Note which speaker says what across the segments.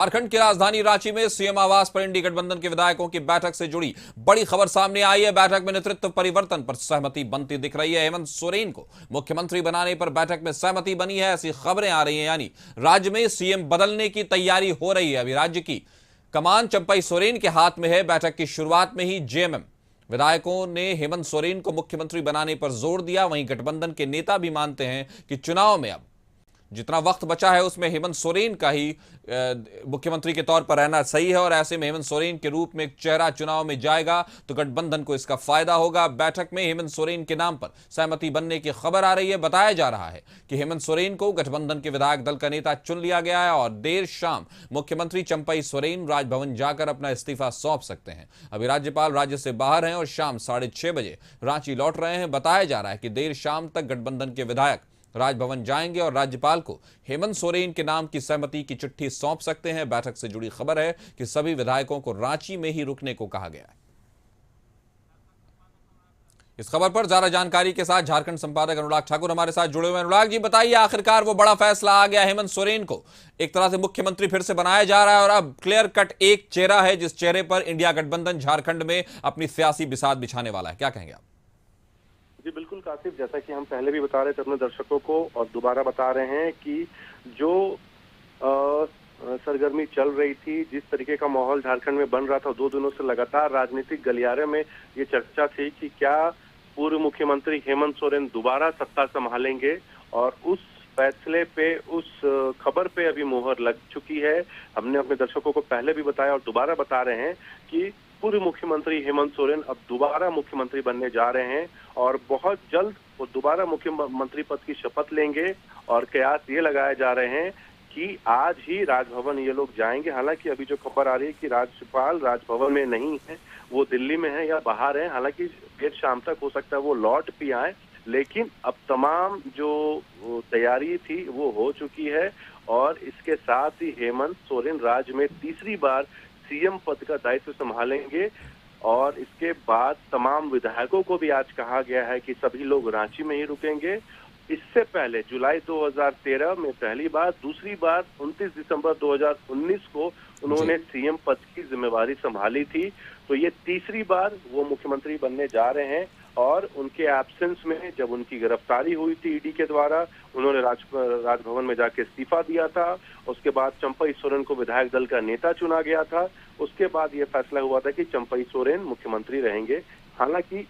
Speaker 1: झारखंड की राजधानी रांची में सीएम आवास पर इंडी गठबंधन के विधायकों की बैठक से जुड़ी बड़ी खबर सामने आई है। बैठक में नेतृत्व परिवर्तन पर सहमति बनती दिख रही है। हेमंत सोरेन को मुख्यमंत्री बनाने पर बैठक में सहमति बनी है, ऐसी खबरें आ रही हैं। यानी राज्य में सीएम बदलने की तैयारी हो रही है। अभी राज्य की कमान चंपई सोरेन के हाथ में है। बैठक की शुरुआत में ही जेएमएम विधायकों ने हेमंत सोरेन को मुख्यमंत्री बनाने पर जोर दिया। वहीं गठबंधन के नेता भी मानते हैं कि चुनाव में अब जितना वक्त बचा है उसमें हेमंत सोरेन का ही मुख्यमंत्री के तौर पर रहना सही है और ऐसे में हेमंत सोरेन के रूप में एक चेहरा चुनाव में जाएगा तो गठबंधन को इसका फायदा होगा। बैठक में हेमंत सोरेन के नाम पर सहमति बनने की खबर आ रही है। बताया जा रहा है कि हेमंत सोरेन को गठबंधन के विधायक दल का नेता चुन लिया गया है और देर शाम मुख्यमंत्री चंपई सोरेन राजभवन जाकर अपना इस्तीफा सौंप सकते हैं। अभी राज्यपाल राज्य से बाहर हैं और शाम 6:30 बजे रांची लौट रहे हैं। बताया जा रहा है कि देर शाम तक गठबंधन के विधायक राजभवन जाएंगे और राज्यपाल को हेमंत सोरेन के नाम की सहमति की चिट्ठी सौंप सकते हैं। बैठक से जुड़ी खबर है कि सभी विधायकों को रांची में ही रुकने को कहा गया है। इस खबर पर ज्यादा जानकारी के साथ झारखंड संपादक अनुराग ठाकुर हमारे साथ जुड़े हुए हैं। अनुराग जी, बताइए, आखिरकार वो बड़ा फैसला आ गया, हेमंत सोरेन को एक तरह से मुख्यमंत्री फिर से बनाया जा रहा है और अब क्लियर कट एक चेहरा है जिस चेहरे पर इंडिया गठबंधन झारखंड में अपनी सियासी बिसात बिछाने वाला है। क्या कहेंगे आप?
Speaker 2: जी बिल्कुल कासिफ, जैसा कि हम पहले भी बता रहे थे अपने दर्शकों को और दोबारा बता रहे हैं कि जो सरगर्मी चल रही थी, जिस तरीके का माहौल झारखंड में बन रहा था 2 दिनों से लगातार राजनीतिक गलियारे में ये चर्चा थी कि क्या पूर्व मुख्यमंत्री हेमंत सोरेन दोबारा सत्ता संभालेंगे और उस फैसले पे, उस खबर पे अभी मोहर लग चुकी है। हमने अपने दर्शकों को पहले भी बताया और दोबारा बता रहे हैं कि पूर्व मुख्यमंत्री हेमंत सोरेन अब दोबारा मुख्यमंत्री बनने जा रहे हैं और बहुत जल्द वो दोबारा मुख्यमंत्री पद की शपथ लेंगे और कयास ये लगाए जा रहे हैं कि आज ही राजभवन ये लोग जाएंगे। हालांकि अभी जो खबर आ रही है कि राज्यपाल राजभवन में नहीं है, वो दिल्ली में है या बाहर है। हालांकि देर शाम तक हो सकता है वो लौट भी आए, लेकिन अब तमाम जो तैयारी थी वो हो चुकी है और इसके साथ ही हेमंत सोरेन राज्य में तीसरी बार सीएम पद का दायित्व संभालेंगे और इसके बाद तमाम विधायकों को भी आज कहा गया है कि सभी लोग रांची में ही रुकेंगे। इससे पहले जुलाई 2013 में पहली बार, दूसरी बार 29 दिसंबर 2019 को उन्होंने सीएम पद की जिम्मेवारी संभाली थी। तो ये तीसरी बार वो मुख्यमंत्री बनने जा रहे हैं और उनके एब्सेंस में जब उनकी गिरफ्तारी हुई थी ईडी के द्वारा, उन्होंने राजभवन में जाके इस्तीफा दिया था। उसके बाद चंपई सोरेन को विधायक दल का नेता चुना गया था। उसके बाद ये फैसला हुआ था कि चंपई सोरेन मुख्यमंत्री रहेंगे। हालांकि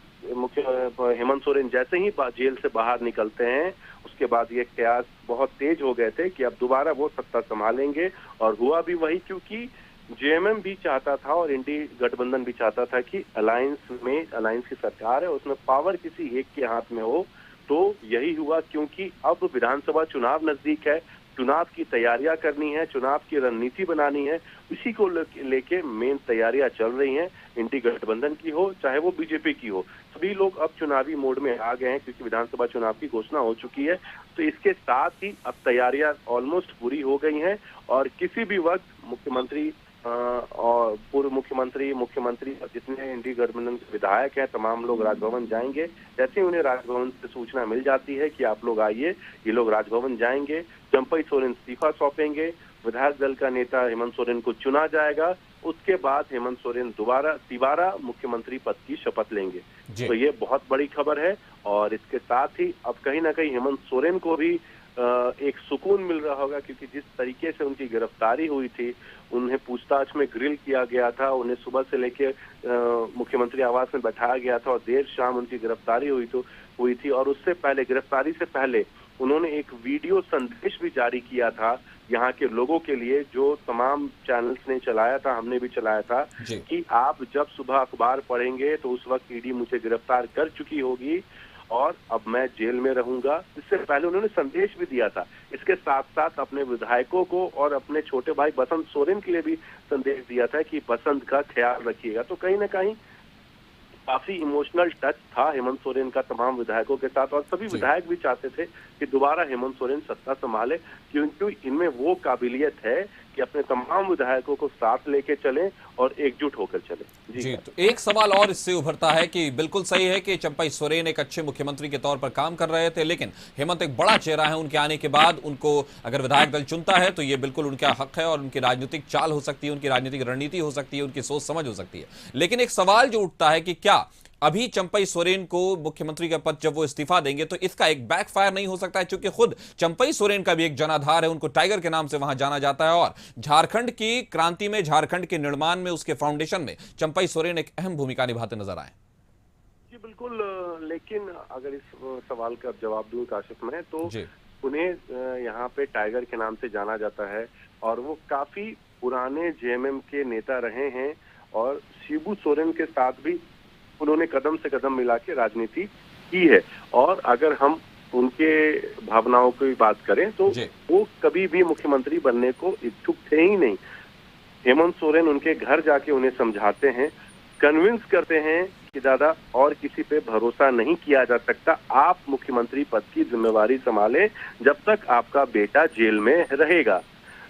Speaker 2: हेमंत सोरेन जैसे ही जेल से बाहर निकलते हैं उसके बाद ये कयास बहुत तेज हो गए थे कि अब दोबारा वो सत्ता संभालेंगे और हुआ भी वही, क्योंकि जेएमएम भी चाहता था और इंडी गठबंधन भी चाहता था कि अलायंस की सरकार है, उसमें पावर किसी एक के हाथ में हो। तो यही हुआ, क्योंकि अब विधानसभा चुनाव नजदीक है, चुनाव की तैयारियां करनी है, चुनाव की रणनीति बनानी है। इसी को लेके मेन तैयारियां चल रही हैं, इंडी गठबंधन की हो चाहे वो बीजेपी की हो। सभी लोग अब चुनावी मोड में आ गए हैं क्योंकि विधानसभा चुनाव की घोषणा हो चुकी है। तो इसके साथ ही अब तैयारियां ऑलमोस्ट पूरी हो गई हैं और किसी भी वक्त मुख्यमंत्री और पूर्व मुख्यमंत्री और जितने इंडी गठबंधन के विधायक हैं तमाम लोग राजभवन जाएंगे। जैसे ही उन्हें राजभवन से सूचना मिल जाती है कि आप लोग आइए, ये लोग राजभवन जाएंगे। चंपई सोरेन इस्तीफा सौंपेंगे, विधायक दल का नेता हेमंत सोरेन को चुना जाएगा। उसके बाद हेमंत सोरेन दोबारा मुख्यमंत्री पद की शपथ लेंगे। तो ये बहुत बड़ी खबर है और इसके साथ ही अब कहीं ना कहीं हेमंत सोरेन को भी एक सुकून मिल रहा होगा, क्योंकि जिस तरीके से उनकी गिरफ्तारी हुई थी, उन्हें पूछताछ में ग्रिल किया गया था, उन्हें सुबह से लेके मुख्यमंत्री आवास में बैठाया गया था और देर शाम उनकी गिरफ्तारी हुई थी और उससे पहले, गिरफ्तारी से पहले उन्होंने एक वीडियो संदेश भी जारी किया था यहाँ के लोगों के लिए, जो तमाम चैनल्स ने चलाया था, हमने भी चलाया था कि आप जब सुबह अखबार पढ़ेंगे तो उस वक्त ईडी मुझे गिरफ्तार कर चुकी होगी और अब मैं जेल में रहूंगा। इससे पहले उन्होंने संदेश भी दिया था। इसके साथ साथ अपने विधायकों को और अपने छोटे भाई बसंत सोरेन के लिए भी संदेश दिया था कि बसंत का ख्याल रखिएगा। तो कहीं ना कहीं काफी इमोशनल टच था हेमंत सोरेन का तमाम विधायकों के साथ और सभी विधायक भी चाहते थे कि दोबारा हेमंत सोरेन सत्ता संभाले, क्योंकि इनमें वो काबिलियत है कि अपने तमाम विधायकों को साथ लेके चलें और एकजुट होकर चलें।
Speaker 1: जी, तो एक सवाल और इससे उभरता है कि बिल्कुल सही है कि चंपई सोरेन एक अच्छे मुख्यमंत्री के तौर पर काम कर रहे थे, लेकिन हेमंत एक बड़ा चेहरा है। उनके आने के बाद उनको अगर विधायक दल चुनता है तो ये बिल्कुल उनका हक है और उनकी राजनीतिक चाल हो सकती है, उनकी राजनीतिक रणनीति हो सकती है, उनकी सोच समझ हो सकती है। लेकिन एक सवाल जो उठता है कि क्या अभी चंपई सोरेन को मुख्यमंत्री का पद जब वो इस्तीफा देंगे तो इसका एक बैकफायर नहीं हो सकता है, क्योंकि खुद चंपई सोरेन का भी एक जनाधार है, उनको टाइगर के नाम से वहां जाना जाता है और झारखंड की क्रांति में, झारखंड के निर्माण में, उसके फाउंडेशन में चंपई सोरेन एक अहम भूमिका निभाते नजर आए।
Speaker 2: जी बिल्कुल, लेकिन अगर इस सवाल का जवाब दूं काशिफ में, तो उन्हें यहाँ पे टाइगर के नाम से जाना जाता है और वो काफी पुराने जेएमएम के नेता रहे हैं और शिबू सोरेन के साथ भी उन्होंने कदम से कदम मिला के राजनीति की है। और अगर हम उनके भावनाओं की बात करें तो वो कभी भी मुख्यमंत्री बनने को इच्छुक थे ही नहीं। हेमंत सोरेन उनके घर जाके उन्हें समझाते हैं, कन्विंस करते हैं कि दादा और किसी पे भरोसा नहीं किया जा सकता, आप मुख्यमंत्री पद की जिम्मेवारी संभालें जब तक आपका बेटा जेल में रहेगा।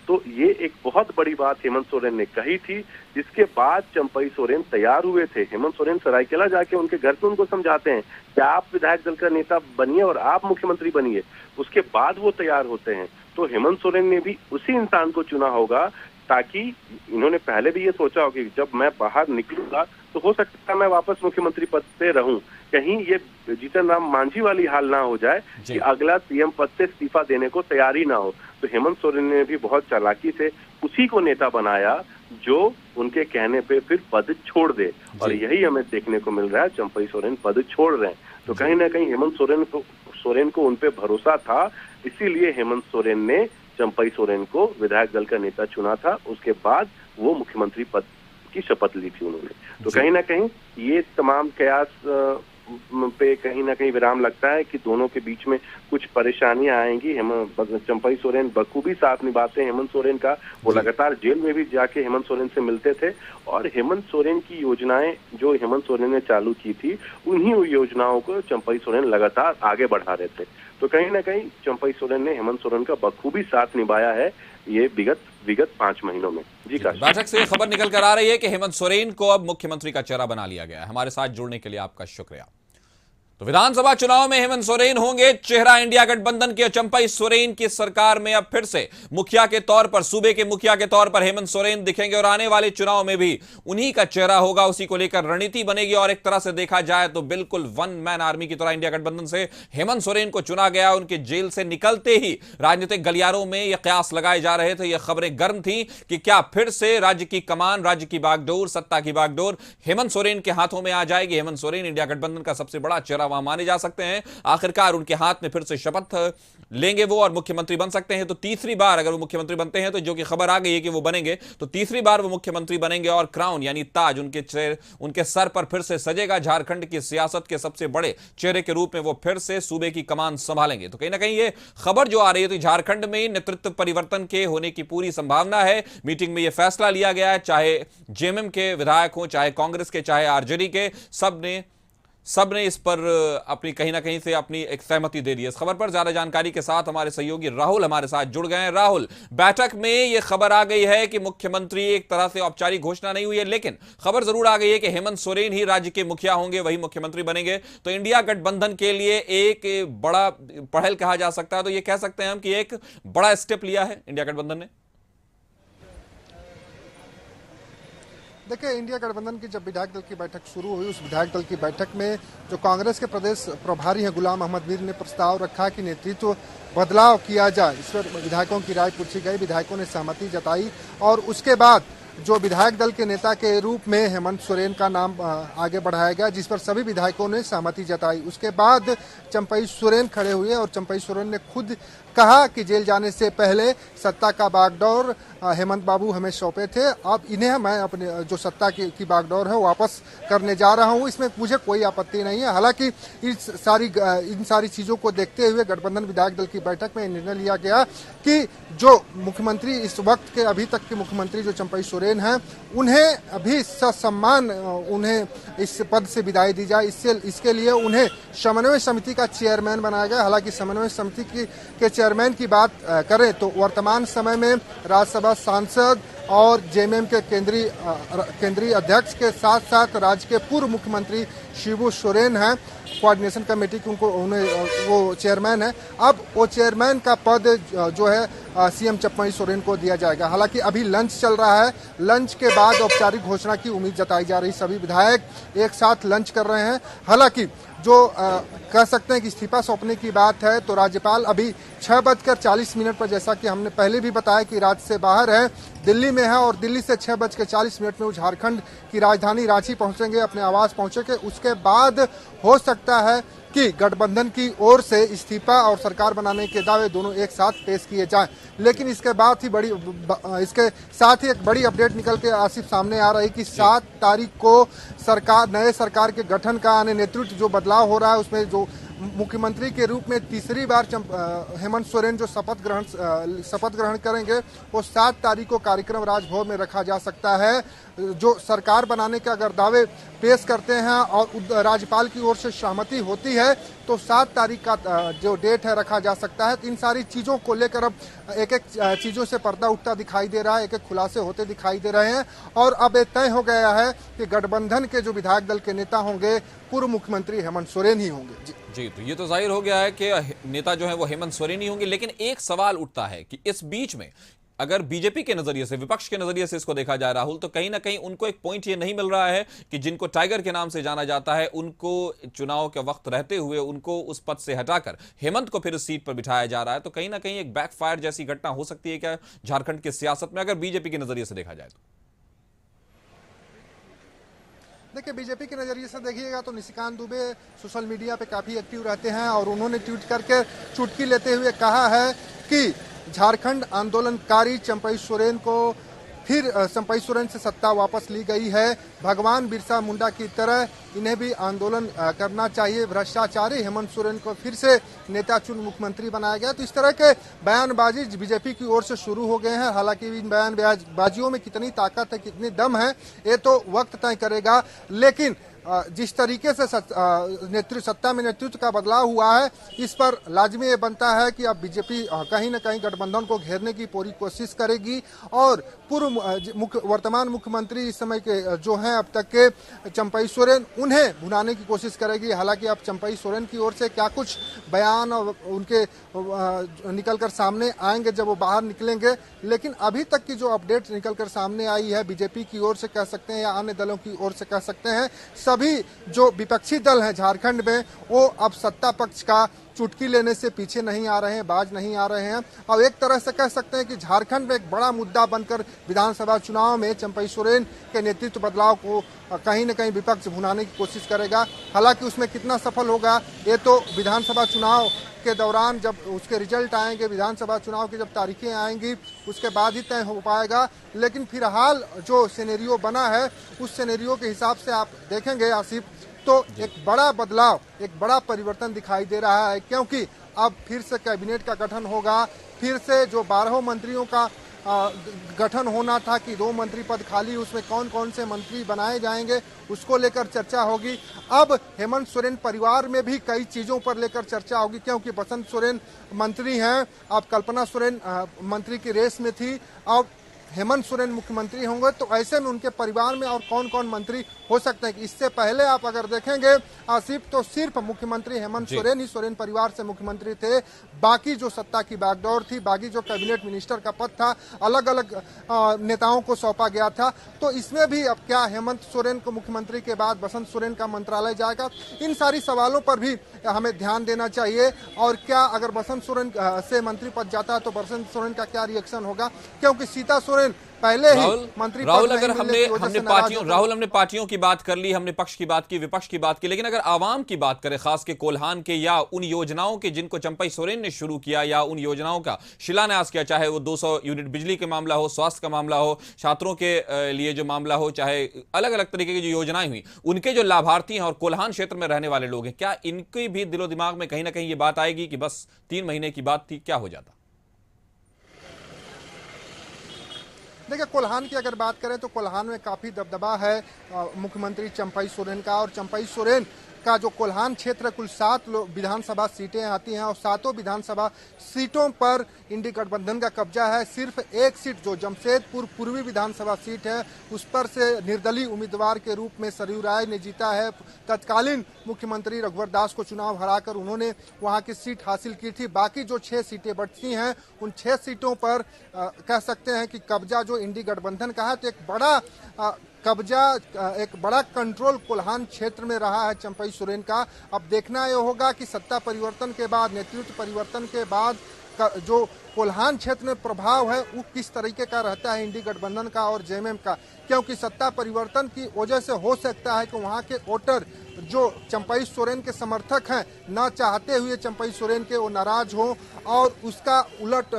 Speaker 2: तो ये एक बहुत बड़ी बात हेमंत सोरेन ने कही थी, जिसके बाद चंपई सोरेन तैयार हुए थे। हेमंत सोरेन सरायकेला जाके उनके घर पे उनको समझाते हैं कि आप विधायक दल का नेता बनिए और आप मुख्यमंत्री बनिए, उसके बाद वो तैयार होते हैं। तो हेमंत सोरेन ने भी उसी इंसान को चुना होगा, ताकि इन्होंने पहले भी ये सोचा होगा कि जब मैं बाहर निकलूंगा तो हो सकता है मैं वापस मुख्यमंत्री पद पे रहूं, कहीं ये जीतन राम मांझी वाली हाल ना हो जाए कि अगला सीएम पद से इस्तीफा देने को तैयार ही ना हो। तो हेमंत सोरेन ने भी बहुत चालाकी से उसी को नेता बनाया जो उनके कहने पे फिर पद छोड़ दे, और यही हमें देखने को मिल रहा है, चंपई सोरेन पद छोड़ रहे हैं। तो कहीं ना कहीं हेमंत सोरेन को उन पे भरोसा था, इसीलिए हेमंत सोरेन ने चंपई सोरेन को विधायक दल का नेता चुना था। उसके बाद वो मुख्यमंत्री पद की शपथ ली थी उन्होंने। तो कहीं ना कहीं ये तमाम कयास पे कहीं ना कहीं विराम लगता है कि दोनों के बीच में कुछ परेशानियां आएंगी। चंपई सोरेन बखूबी साथ निभाते हैं हेमंत सोरेन का, वो लगातार जेल में भी जाके हेमंत सोरेन से मिलते थे और हेमंत सोरेन की योजनाएं जो हेमंत सोरेन ने चालू की थी, उन्हीं योजनाओं को चंपई सोरेन लगातार आगे बढ़ा रहे थे। तो कहीं ना कहीं चंपई सोरेन ने हेमंत सोरेन का बखूबी साथ निभाया है ये विगत 5 महीनों में। जी काश,
Speaker 1: बैठक से खबर निकल कर आ रही है कि हेमंत सोरेन को अब मुख्यमंत्री का चेहरा बना लिया गया है। हमारे साथ जुड़ने के लिए आपका शुक्रिया। तो विधानसभा चुनाव में हेमंत सोरेन होंगे चेहरा इंडिया गठबंधन के। चंपई सोरेन की सरकार में अब फिर से मुखिया के तौर पर, सूबे के मुखिया के तौर पर हेमंत सोरेन दिखेंगे और आने वाले चुनाव में भी उन्हीं का चेहरा होगा, उसी को लेकर रणनीति बनेगी। और एक तरह से देखा जाए तो बिल्कुल वन मैन आर्मी की तरह इंडिया गठबंधन से हेमंत सोरेन को चुना गया। उनके जेल से निकलते ही राजनीतिक गलियारों में यह कयास लगाए जा रहे थे, यह खबरें गर्म थी कि क्या फिर से राज्य की कमान, राज्य की बागडोर, सत्ता की बागडोर हेमंत सोरेन के हाथों में आ जाएगी। हेमंत सोरेन इंडिया गठबंधन का सबसे बड़ा चेहरा वहां माने जा सकते हैं। आखिरकार उनके हाथ में फिर से शपथ लेंगे वो और मुख्यमंत्री बन सकते हैं। तो तीसरी बार अगर वो मुख्यमंत्री बनते हैं, तो जो कि खबर आ गई है कि वो बनेंगे, तो तीसरी बार वो मुख्यमंत्री बनेंगे और क्राउन यानी ताज उनके सर पर फिर से सजेगा। झारखंड की सियासत के सबसे बड़े चेहरे के रूप में वो फिर से सूबे की कमान संभालेंगे। तो कहीं ना कहीं ये खबर जो आ रही है, तो झारखंड में नेतृत्व परिवर्तन के होने की पूरी संभावना है। मीटिंग में यह फैसला लिया गया है, चाहे जेएमएम के विधायक हो, चाहे कांग्रेस के, चाहे आरजेडी के, सबने इस पर अपनी कहीं ना कहीं से अपनी एक सहमति दे दी है। इस खबर पर ज्यादा जानकारी के साथ हमारे सहयोगी राहुल हमारे साथ जुड़ गए हैं। राहुल, बैठक में यह खबर आ गई है कि मुख्यमंत्री एक तरह से औपचारिक घोषणा नहीं हुई है, लेकिन खबर जरूर आ गई है कि हेमंत सोरेन ही राज्य के मुखिया होंगे, वही मुख्यमंत्री बनेंगे। तो इंडिया गठबंधन के लिए एक बड़ा पहल कहा जा सकता है। तो यह कह सकते हैं हम कि एक बड़ा स्टेप लिया है इंडिया गठबंधन ने।
Speaker 3: देखिए, इंडिया गठबंधन की जब विधायक दल की बैठक शुरू हुई, उस विधायक दल की बैठक में जो कांग्रेस के प्रदेश प्रभारी हैं गुलाम अहमद मीर ने प्रस्ताव रखा कि नेतृत्व बदलाव किया जाए। इस पर विधायकों की राय पूछी गई, विधायकों ने सहमति जताई और उसके बाद जो विधायक दल के नेता के रूप में हेमंत सोरेन का नाम आगे बढ़ाया गया, जिस पर सभी विधायकों ने सहमति जताई। उसके बाद चंपई सोरेन खड़े हुए और चंपई सोरेन ने खुद कहा कि जेल जाने से पहले सत्ता का बागडोर हेमंत बाबू हमें सौंपे थे, अब इन्हें मैं अपने जो सत्ता की बागडोर है वापस करने जा रहा हूं। इसमें मुझे कोई आपत्ति नहीं है। हालांकि इन सारी चीजों को देखते हुए गठबंधन विधायक दल की बैठक में निर्णय लिया गया कि जो मुख्यमंत्री इस वक्त के अभी तक के मुख्यमंत्री जो चंपई सोरेन हैं, उन्हें अभी ससम्मान उन्हें इस पद से विदाई दी जाए। इसके लिए उन्हें समन्वय समिति का चेयरमैन बनाया गया। हालांकि समन्वय समिति के चेयरमैन की बात करें तो वर्तमान समय में राज्यसभा सांसद और जेएमएम के केंद्रीय अध्यक्ष के साथ साथ राज्य के पूर्व मुख्यमंत्री शिबू सोरेन हैं, कोऑर्डिनेशन कमेटी की वो चेयरमैन है। अब वो चेयरमैन का पद जो है सीएम चंपई सोरेन को दिया जाएगा। हालांकि अभी लंच चल रहा है, लंच के बाद औपचारिक घोषणा की उम्मीद जताई जा रही। सभी विधायक एक साथ लंच कर रहे हैं। हालांकि जो कह सकते हैं कि इस्तीफा सौंपने की बात है तो राज्यपाल अभी 6:40 पर, जैसा कि हमने पहले भी बताया कि राज्य से बाहर है, दिल्ली में है और दिल्ली से 6:40 में वो झारखंड की राजधानी रांची पहुंचेंगे, अपने आवास पहुंचेंगे। उसके बाद हो सकता है कि गठबंधन की ओर से इस्तीफा और सरकार बनाने के दावे दोनों एक साथ पेश किए जाएं। लेकिन इसके साथ ही एक बड़ी अपडेट निकल के आसिफ सामने आ रही कि 7 तारीख को नए सरकार के गठन का नेतृत्व जो बदलाव हो रहा है उसमें जो मुख्यमंत्री के रूप में तीसरी बार हेमंत सोरेन जो शपथ ग्रहण करेंगे वो 7 तारीख को कार्यक्रम राजभवन में रखा जा सकता है। जो सरकार बनाने के अगर दावे पेश करते हैं और राज्यपाल की ओर से सहमति होती है तो 7 तारीख का जो डेट है रखा जा सकता है। तो इन सारी चीज़ों को लेकर अब एक एक चीज़ों से पर्दा उठता दिखाई दे रहा है, एक एक खुलासे होते दिखाई दे रहे हैं और अब ये तय हो गया है कि गठबंधन के जो विधायक दल के नेता होंगे पूर्व मुख्यमंत्री हेमंत सोरेन ही होंगे।
Speaker 1: जी, तो ये तो जाहिर हो गया है कि नेता जो है वो हेमंत सोरेन ही होंगे। लेकिन एक सवाल उठता है कि इस बीच में अगर बीजेपी के नजरिए से, विपक्ष के नजरिए से इसको देखा जाए राहुल, तो कहीं ना कहीं उनको एक पॉइंट ये नहीं मिल रहा है कि जिनको टाइगर के नाम से जाना जाता है उनको चुनाव के वक्त रहते हुए उनको उस पद से हटाकर हेमंत को फिर इस सीट पर बिठाया जा रहा है। तो कहीं ना कहीं एक बैकफायर जैसी घटना हो सकती है क्या झारखंड की सियासत में, अगर बीजेपी के नजरिए से देखा जाए तो?
Speaker 3: देखिए, बीजेपी के नजरिए से देखिएगा तो निशिकांत दुबे सोशल मीडिया पे काफी एक्टिव रहते हैं और उन्होंने ट्वीट करके चुटकी लेते हुए कहा है कि झारखंड आंदोलनकारी चंपई सोरेन से सत्ता वापस ली गई है। भगवान बिरसा मुंडा की तरह इन्हें भी आंदोलन करना चाहिए। भ्रष्टाचारी हेमंत सोरेन को फिर से नेता चुन मुख्यमंत्री बनाया गया। तो इस तरह के बयानबाजी बीजेपी की ओर से शुरू हो गए हैं। हालांकि इन बयानबाजियों में कितनी ताकत है, कितनी दम है, ये तो वक्त तय करेगा। लेकिन जिस तरीके से सत्ता में नेतृत्व का बदलाव हुआ है, इस पर लाजमी ये बनता है कि अब बीजेपी कहीं न कहीं गठबंधन को घेरने की पूरी कोशिश करेगी और वर्तमान मुख्यमंत्री इस समय के जो हैं अब तक के चंपई सोरेन, उन्हें भुनाने की कोशिश करेगी। हालांकि अब चंपई सोरेन की ओर से क्या कुछ बयान और उनके निकलकर सामने आएंगे जब वो बाहर निकलेंगे, लेकिन अभी तक की जो अपडेट निकलकर सामने आई है बीजेपी की ओर से कह सकते हैं या अन्य दलों की ओर से कह सकते हैं, सभी जो विपक्षी दल हैं झारखंड में वो अब सत्ता पक्ष का चुटकी लेने से पीछे नहीं आ रहे हैं, बाज नहीं आ रहे हैं। अब एक तरह से कह सकते हैं कि झारखंड में एक बड़ा मुद्दा बनकर विधानसभा चुनाव में चंपई सोरेन के नेतृत्व बदलाव को कहीं न कहीं विपक्ष भुनाने की कोशिश करेगा। हालांकि उसमें कितना सफल होगा ये तो विधानसभा चुनाव के दौरान जब उसके रिजल्ट आएंगे, विधानसभा चुनाव की जब तारीखें आएंगी उसके बाद ही तय हो पाएगा। लेकिन फिलहाल जो सिनेरियो बना है उस सिनेरियो के हिसाब से आप देखेंगे आसिफ तो एक बड़ा बदलाव, एक बड़ा परिवर्तन दिखाई दे रहा है, क्योंकि अब फिर से कैबिनेट का गठन होगा, फिर से जो 12 मंत्रियों का गठन होना था कि 2 मंत्री पद खाली, उसमें कौन कौन से मंत्री बनाए जाएंगे उसको लेकर चर्चा होगी। अब हेमंत सोरेन परिवार में भी कई चीज़ों पर लेकर चर्चा होगी, क्योंकि बसंत सोरेन मंत्री हैं, अब कल्पना सोरेन मंत्री की रेस में थी, अब हेमंत सोरेन मुख्यमंत्री होंगे, तो ऐसे में उनके परिवार में और कौन कौन मंत्री हो सकते हैं। इससे पहले आप अगर देखेंगे आसिफ तो सिर्फ मुख्यमंत्री हेमंत सोरेन ही सोरेन परिवार से मुख्यमंत्री थे। बाकी जो सत्ता की बागडोर थी, बाकी जो कैबिनेट मिनिस्टर का पद था, अलग अलग नेताओं को सौंपा गया था। तो इसमें भी अब क्या हेमंत सोरेन को मुख्यमंत्री के बाद बसंत सोरेन का मंत्रालय जाएगा, इन सारी सवालों पर भी हमें ध्यान देना चाहिए। और क्या अगर बसंत सोरेन से मंत्री पद जाता है तो बसंत सोरेन का क्या रिएक्शन होगा, क्योंकि सीता सोरेन पहले ही मंत्री
Speaker 1: राहुल अगर हमने पार्टियों की बात कर ली, हमने पक्ष की बात की, विपक्ष की बात की, लेकिन अगर आवाम की बात करें, खास के कोल्हान के या उन योजनाओं के जिनको चंपई सोरेन ने शुरू किया या उन योजनाओं का शिलान्यास किया, चाहे वो 200 यूनिट बिजली का मामला हो, स्वास्थ्य का मामला हो, छात्रों के लिए जो मामला हो, चाहे अलग अलग तरीके की जो योजनाएं हुई, उनके जो लाभार्थी हैं और कोल्हान क्षेत्र में रहने वाले लोग हैं, क्या इनके भी दिलो दिमाग में कहीं ना कहीं ये बात आएगी कि बस 3 महीने की बात थी, क्या हो जाता?
Speaker 3: देखिए, कोल्हान की अगर बात करें तो कोल्हान में काफ़ी दबदबा है मुख्यमंत्री चंपई सोरेन का, और चंपई सोरेन का जो कोल्हान क्षेत्र है, कुल 7 विधानसभा सीटें आती हैं और 7 विधानसभा सीटों पर इंडी गठबंधन का कब्जा है। सिर्फ एक सीट जो जमशेदपुर पूर्वी विधानसभा सीट है उस पर से निर्दलीय उम्मीदवार के रूप में सरयू राय ने जीता है। तत्कालीन मुख्यमंत्री रघुवर दास को चुनाव हराकर उन्होंने वहां की सीट हासिल की थी। बाकी जो 6 सीटें बचती हैं उन 6 सीटों पर कह सकते हैं कि कब्जा जो इंडी गठबंधन का है, तो एक बड़ा कब्जा, एक बड़ा कंट्रोल कोल्हान क्षेत्र में रहा है चंपई सोरेन का। अब देखना यह होगा कि सत्ता परिवर्तन के बाद, नेतृत्व परिवर्तन के बाद जो कोल्हान क्षेत्र में प्रभाव है वो किस तरीके का रहता है इंडी गठबंधन का और जेएमएम का, क्योंकि सत्ता परिवर्तन की वजह से हो सकता है कि वहां के वोटर जो चंपई सोरेन के समर्थक हैं, न चाहते हुए चंपई सोरेन के वो नाराज हो और उसका उलट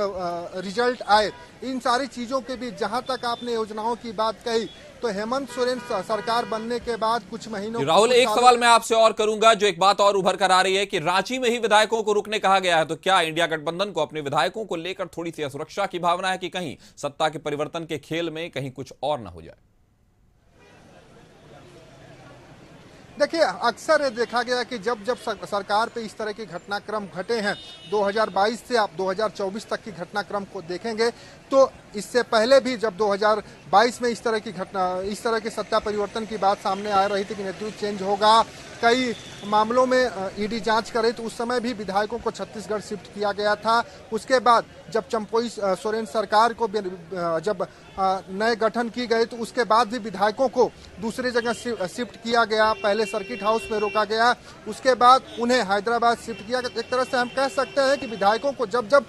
Speaker 3: रिजल्ट आए। इन सारी चीजों के बीच जहां तक आपने योजनाओं की बात कही, तो हेमंत सोरेन सरकार बनने के बाद कुछ महीनों,
Speaker 1: राहुल, एक सवाल मैं आपसे और करूंगा, जो एक बात और उभर कर आ रही है कि रांची में ही विधायकों को रुकने कहा गया है, तो क्या इंडिया गठबंधन को अपने विधायकों को लेकर थोड़ी सी असुरक्षा की भावना है कि कहीं सत्ता के परिवर्तन के खेल में कहीं कुछ और ना हो जाए?
Speaker 3: देखिए, अक्सर ये देखा गया कि जब जब सरकार पे इस तरह के घटनाक्रम घटे हैं, 2022 से आप 2024 तक की घटनाक्रम को देखेंगे तो इससे पहले भी जब 2022 में इस तरह की सत्ता परिवर्तन की बात सामने आ रही थी कि नेतृत्व चेंज होगा, कई मामलों में ईडी जांच करे, तो उस समय भी विधायकों को छत्तीसगढ़ शिफ्ट किया गया था। उसके बाद जब चंपई सोरेन सरकार को जब नए गठन की गए तो उसके बाद भी विधायकों को दूसरी जगह शिफ्ट किया गया। पहले सर्किट हाउस में रोका गया, उसके बाद उन्हें हैदराबाद शिफ्ट किया गया। एक तरह से हम कह सकते हैं कि विधायकों को जब जब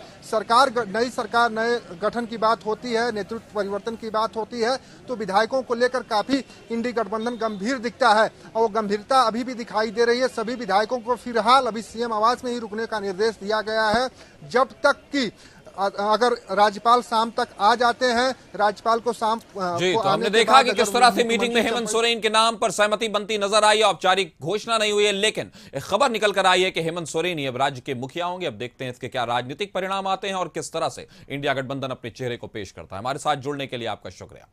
Speaker 3: नई सरकार नए गठन की बात होती है, नेतृत्व परिवर्तन की बात होती है, तो विधायकों को लेकर काफी इंडी गठबंधन गंभीर दिखता है और वो गंभीरता अभी भी दिखाई दे रही है। सभी विधायकों को फिलहाल अभी सीएम आवास में ही रुकने का निर्देश दिया गया है, जब तक कि अगर राज्यपाल शाम तक आ जाते हैं, राज्यपाल को शाम
Speaker 1: जी, तो हमने देखा कि किस तरह से मीटिंग में हेमंत सोरेन के नाम पर सहमति बनती नजर आई है। औपचारिक घोषणा नहीं हुई है, लेकिन एक खबर निकल कर आई है कि हेमंत सोरेन ही अब राज्य के मुखिया होंगे। अब देखते हैं इसके क्या राजनीतिक परिणाम आते हैं और किस तरह से इंडिया गठबंधन अपने चेहरे को पेश करता है। हमारे साथ जुड़ने के लिए आपका शुक्रिया।